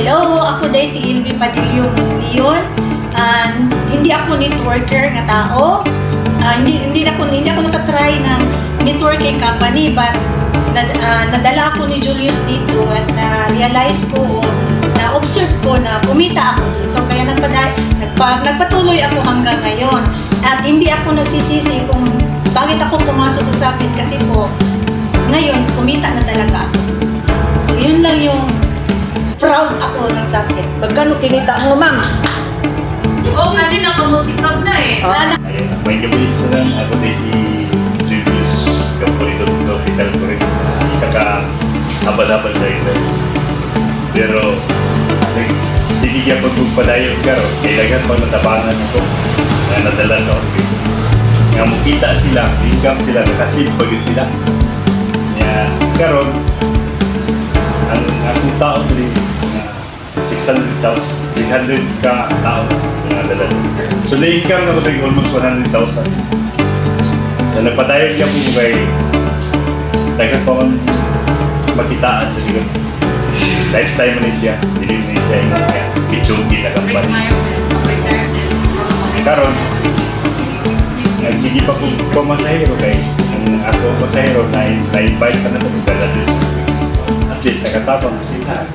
Hello, ako dahil si Ilby Padillo Leon. Hindi ako networker nga tao. Hindi ako nakatry ng networking company, but nadala ako ni Julius dito at na-realize ko, na-observe ko na kumita ako dito. Kaya nagpatuloy ako hanggang ngayon. At hindi ako nagsisisi kung bakit ako pumasok sa Sapit kasi po, ngayon kumita na talaga ako. So yun lang yung proud ako ng Sapit. Magkano kinita mo, ma'am? Oo, kasi nakamulticab na eh. Ayun, may gabilis na lang ako din si Julius Camporito Capital ko rin. Isa ka habal-habal na ito. Pero sinigyan pagpagpadayon ka ro, kailangan pang natabangan ako na nadala sa office. Nga makita sila, income sila, nakasip pagod sila. Kaya karon ang akong tao rin 600 ka tao na dala. So na-income na ko rin almost 100,000. So nagpadayon ka po kay tagal pa akong makitaan. Lifetime na siya, hindi na siya yung pichungi na company. Karon, nagsige pa kong pumasahero kay ang ako pasahero na invite pa na ito magdala this. At least nakatapang ko sila.